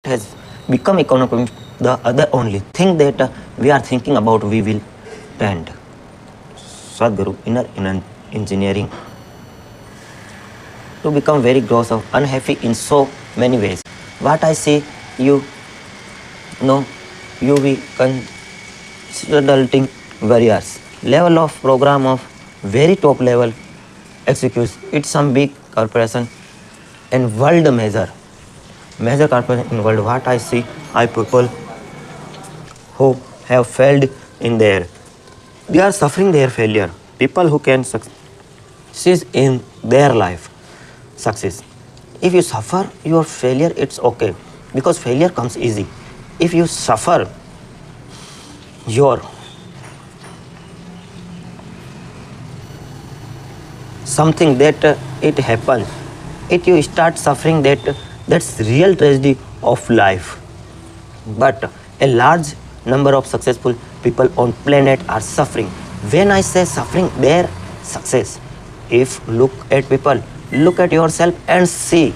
has become economic, the other only thing that we are thinking about we will tend. Sadhguru, inner engineering to become very gross of unhappy in so many ways. What I say, you know, you be consulting warriors. Level of program of very top level executes. It's some big corporation and world major corporation in world. What I see, I people who have failed in there. They are suffering their failure. People who can succeed in their life. Success. If you suffer your failure, it's okay. Because failure comes easy. If you suffer your something that it happens, it you start suffering that's real tragedy of life. But a large number of successful people on planet are suffering. When I say suffering, their success. If look at people, look at yourself and see.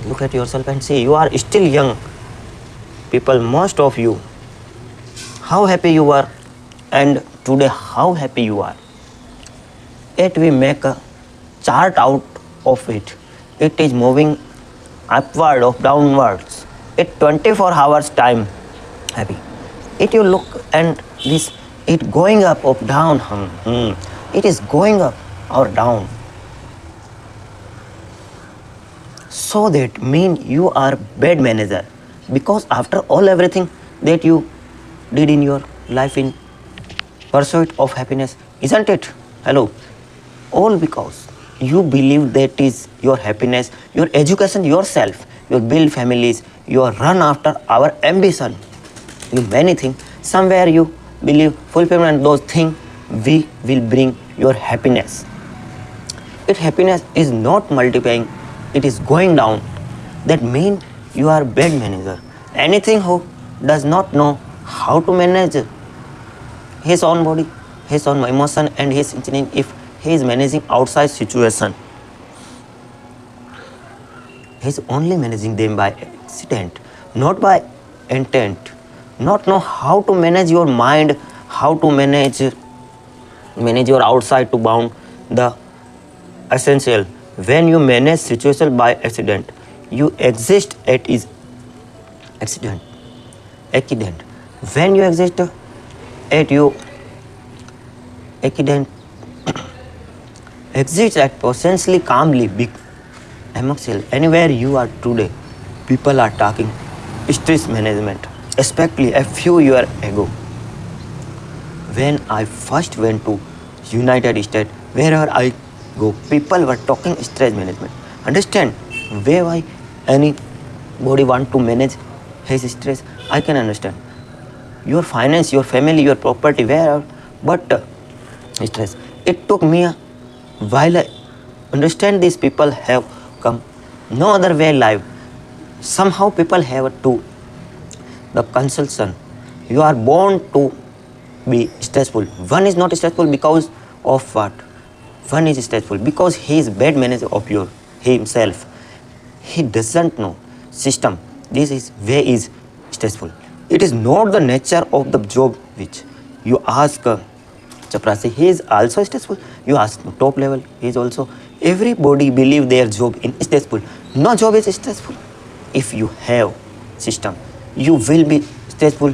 Look at yourself and see. You are still young. People, most of you, how happy you are, and today how happy you are. Yet we make a chart out of it. It is moving upward or downwards. It 24 hours time happy. It you look and this it going up or down. It is going up or down. So that mean you are bad manager, because after all everything that you did in your life in pursuit of happiness, isn't it? Hello. All because you believe that is your happiness, your education, yourself, your build families, your run after our ambition, you many things. Somewhere you believe fulfillment, those things we will bring your happiness. If happiness is not multiplying, it is going down. That means you are bad manager. Anything who does not know how to manage his own body, his own emotion and his engineering, if he is managing outside situation, he is only managing them by accident, not by intent. Not know how to manage your mind, how to manage your outside to bound the essential. When you manage situation by accident, you exist at is accident. When you exist at you accident, exist at potentially calmly big amongst anywhere you are today, people are talking stress management, especially a few years ago. When I first went to United States, wherever I go, people were talking stress management. Understand why anybody want to manage his stress? I can understand. Your finance, your family, your property, wherever, but stress. It took me a while I understand these people have come no other way life. Somehow people have to the consultation. You are born to be stressful. One is not stressful because of what? One is stressful because he is bad manager of himself. He doesn't know system. This is way is stressful. It is not the nature of the job which you ask Chaprasi. He is also stressful. You ask top level. He is also. Everybody believe their job is stressful. No job is stressful. If you have system, you will be stressful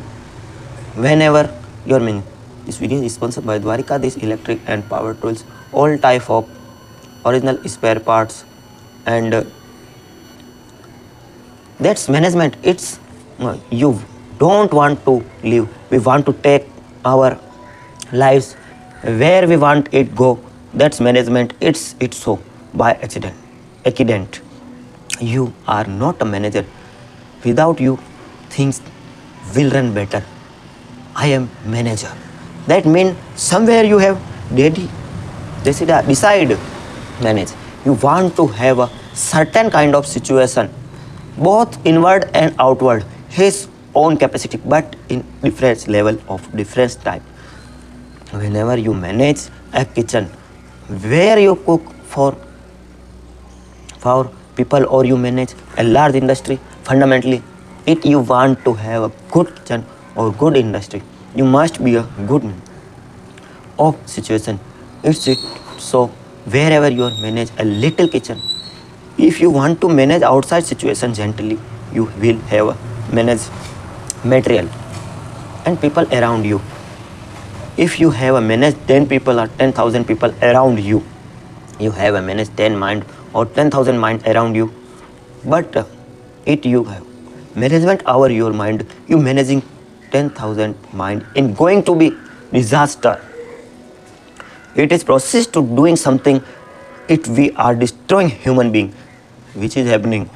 whenever your meaning. This video is sponsored by Dwarika, this electric and power tools, all type of original spare parts, and that's management. It's you don't want to live. We want to take our lives where we want it go. That's management. It's so by accident. You are not a manager. Without you, things will run better. I am manager. That means somewhere you have decide manage. You want to have a certain kind of situation, both inward and outward, his own capacity, but in different level of different type. Whenever you manage a kitchen where you cook for people, or you manage a large industry Fundamentally, if you want to have a good kitchen or good industry, you must be a good man of situation. It's it. So wherever you manage a little kitchen, if you want to manage outside situation gently, you will have a manage material and people around you. If you have a manage 10 people or 10,000 people around you, you have a manage 10 mind or 10,000 mind around you. But it you have management over your mind, you managing 10,000 mind in going to be disaster. It is process to doing something. If we are destroying human being, which is happening,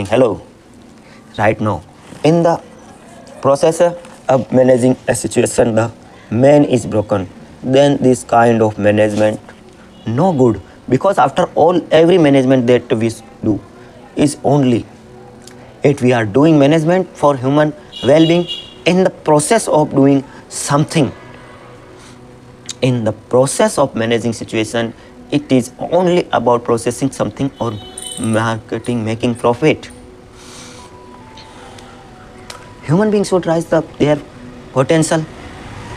hello, right now in the process of managing a situation, the man is broken, then this kind of management no good, because after all every management that we do is only if we are doing management for human well-being. In the process of doing something, in the process of managing situation, it is only about processing something or marketing, making profit. Human beings should rise their potential.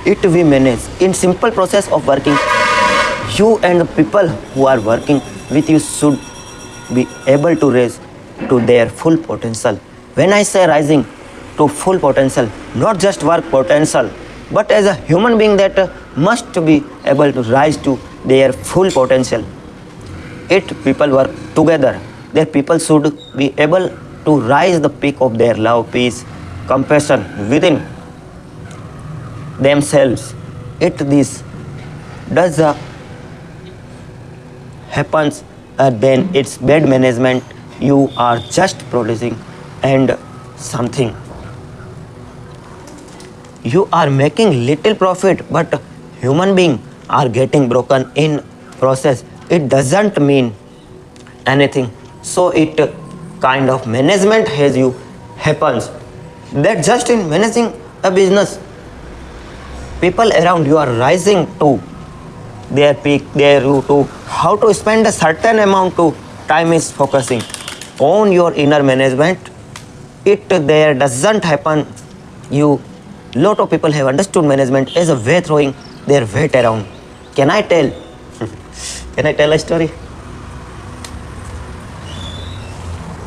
It we manage in simple process of working. You and the people who are working with you should be able to raise to their full potential. When I say rising to full potential, not just work potential, but as a human being that must be able to rise to their full potential. If people work together, their people should be able to rise the peak of their love, peace, compassion within themselves. If this does happens, then it's bad management. You are just producing and something. You are making little profit, but human being are getting broken in process. It doesn't mean anything. So it kind of management has you happens that just in managing a business, people around you are rising to their peak, their to how to spend a certain amount to time is focusing on your inner management. It there doesn't happen. You lot of people have understood management as a way throwing their weight around. Can I tell? Can I tell a story?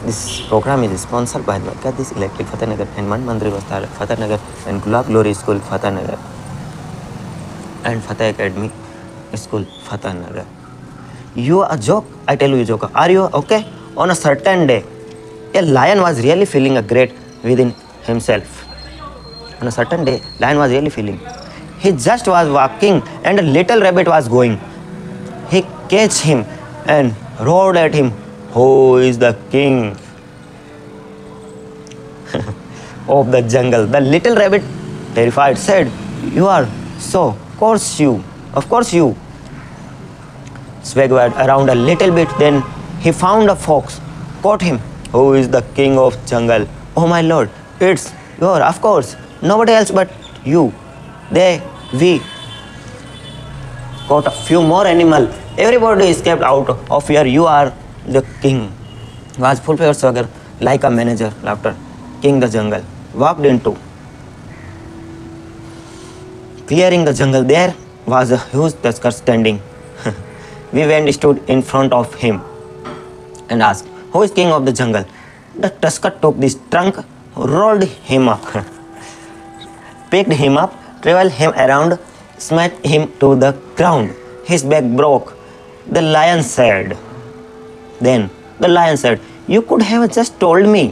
This program is sponsored by Dwarkadhish Electric Fatehnagar and Man Mandir Vasthal Fatehnagar and Gulab Glory School Fatehnagar and Fateh Academy School Fatehnagar. You a joke? I tell you a joke. Are you okay? On a certain day, a lion was really feeling a great within himself. On a certain day, lion was really feeling. He just was walking and a little rabbit was going. He catch him and roared at him, "Who is the king of the jungle?" The little rabbit, terrified, said, "You are so, of course you. Swaggered around a little bit, then he found a fox, caught him. "Who is the king of jungle?" "Oh my lord, it's you, of course. Nobody else but you." We caught a few more animals. Everybody escaped out of here. You are the king. Was full of swagger like a manager. Laughter. King the jungle walked into clearing the jungle. There was a huge tusker standing. We went stood in front of him and asked, "Who is king of the jungle?" The tusker took this trunk, rolled him up, picked him up, traveled him around, smashed him to the ground. His back broke. The lion said, Then the lion said, "You could have just told me."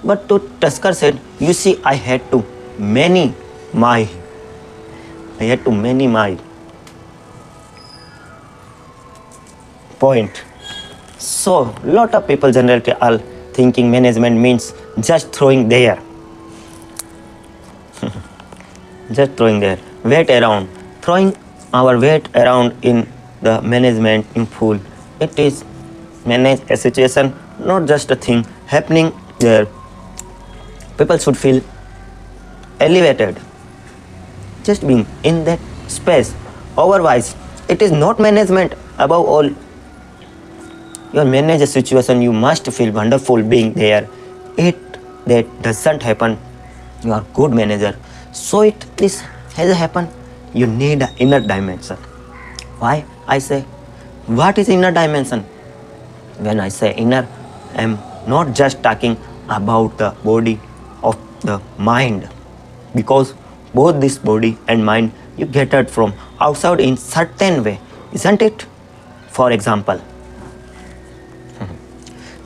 But the tusker said, "You see, I had to many my point." So, lot of people generally are thinking management means just throwing their weight around, throwing our weight around in the management in full. It is manage a situation, not just a thing happening there. People should feel elevated just being in that space. Otherwise, it is not management. Above all, You manage a situation, you must feel wonderful being there. It that doesn't happen, you are good manager. So this has happened. You need an inner dimension. Why I say, what is inner dimension? When I say inner, I am not just talking about the body of the mind, because both this body and mind you get it from outside in certain way, isn't it? For example,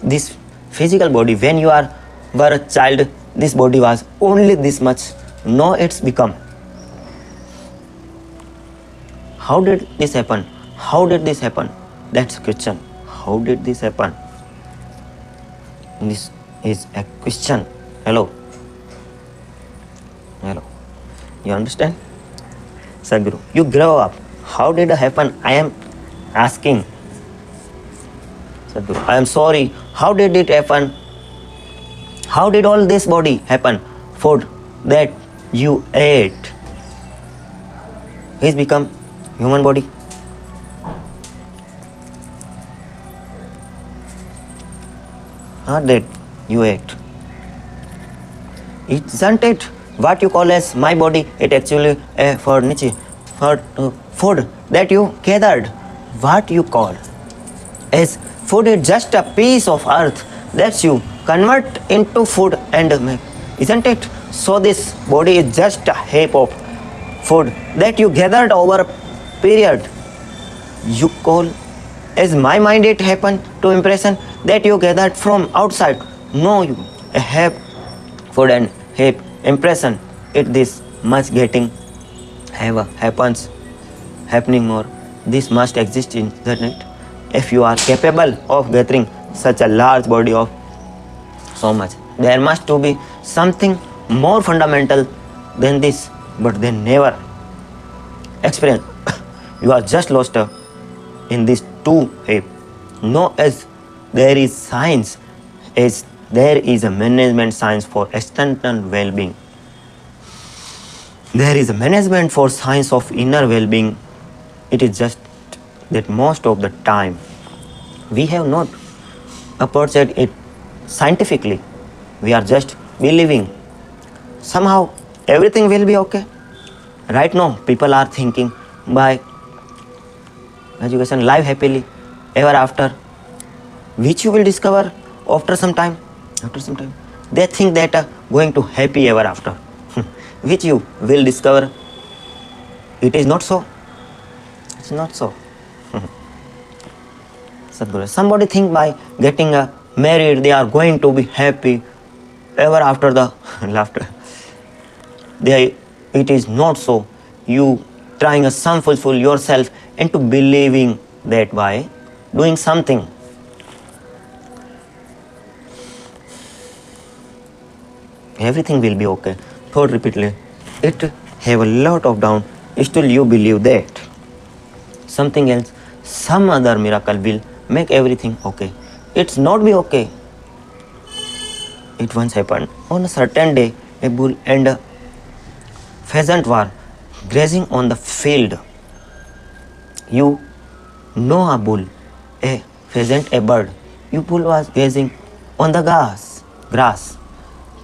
this physical body, when you were a child, this body was only this much. Now it's become. How did this happen? How did this happen? That's a question. How did this happen? This is a question. Hello. Hello. You understand? Sadhguru, you grow up. How did it happen? I am asking. Sadhguru, I am sorry. How did it happen? How did all this body happen? Food that you ate is become human body. How did you ate? Isn't it what you call as my body? It actually for food that you gathered. What you call as food is just a piece of earth that you convert into food and make, isn't it? So this body is just a heap of food that you gathered over a period. You call as my mind it happened to impression that you gathered from outside. No, you have food and have impression. It this much getting happens happening, or this must exist in the net. If you are capable of gathering such a large body of so much, there must to be something more fundamental than this, but they never experience. You are just lost in these two heap. No, as there is science, as there is a management science for external well-being. There is a management for science of inner well-being. It is just that most of the time we have not approached it scientifically. We are just believing somehow everything will be okay. Right now people are thinking by education live happily ever after, which you will discover after some time. They think that going to happy ever after, which you will discover it is not so. It's not so. Sadhguru, somebody think by getting married they are going to be happy ever after the laughter. It is not so. You trying to some fulfill yourself into believing that by doing something. Everything will be okay. Thought repeatedly. It have a lot of down. Still you believe that something else, some other miracle will make everything okay. It's not be okay. It once happened on a certain day. A bull and a pheasant were grazing on the field. You know a bull, a pheasant, a bird. You bull was grazing on the grass.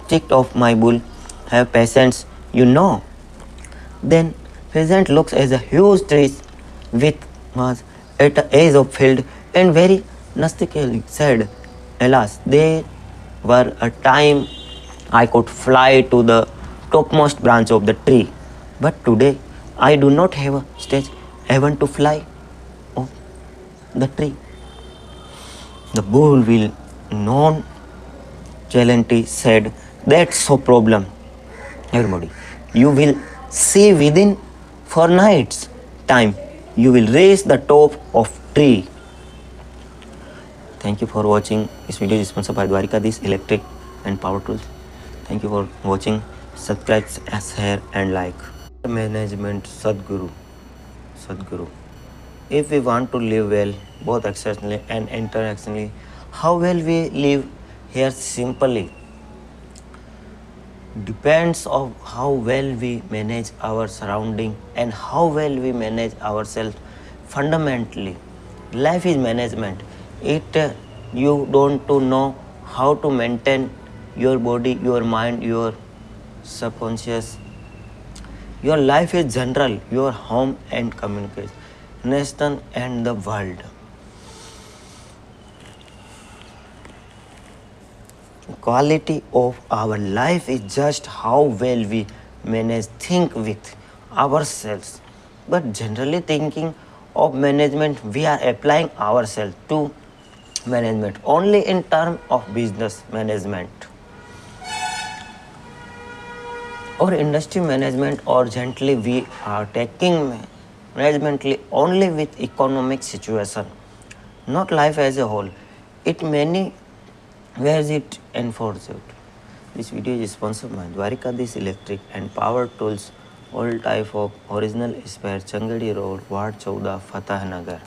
Ticked off my bull, have patience, you know. Then pheasant looks as a huge tree with was at the edge of field and very nostalgically said, alas, there were a time I could fly to the topmost branch of the tree, but today I do not have a stage even to fly off the tree. The bull will nonchalantly said, that's so problem. Everybody, you will see within 4 nights time you will reach the top of tree. Thank you for watching. This video is sponsored by Dwarikadhish Electric and Power Tools. Thank you for watching. Subscribe, share and like. Management Sadhguru. If we want to live well, both externally and interactionally, how well we live here simply depends on how well we manage our surrounding and how well we manage ourselves. Fundamentally, life is management. it you don't to know how to maintain your body, your mind, your subconscious. Your life is general, your home and communication, nation and the world. Quality of our life is just how well we manage think with ourselves. But generally thinking of management, we are applying ourselves to management only in terms of business management or industry management, or gently we are taking managemently only with economic situation, not life as a whole. It many where's it enforced. This video is sponsored by Dwarikadis Electric and Power Tools, all type of original spare, Changadi Road, Ward 14, Fatahnagar.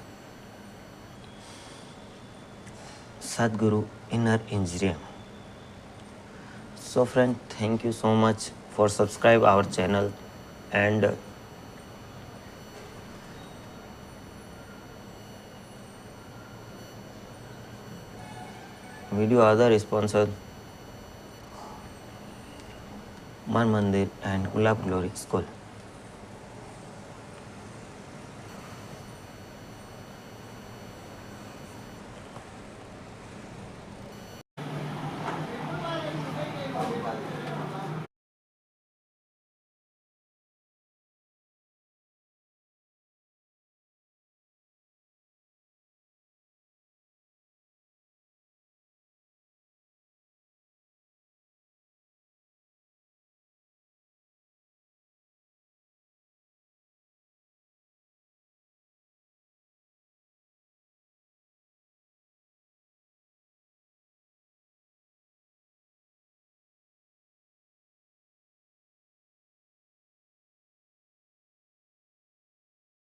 Sadhguru Inner Engineering. So friend, thank you so much for subscribe our channel, and video other sponsored Man Mandir and Gulab Glory School.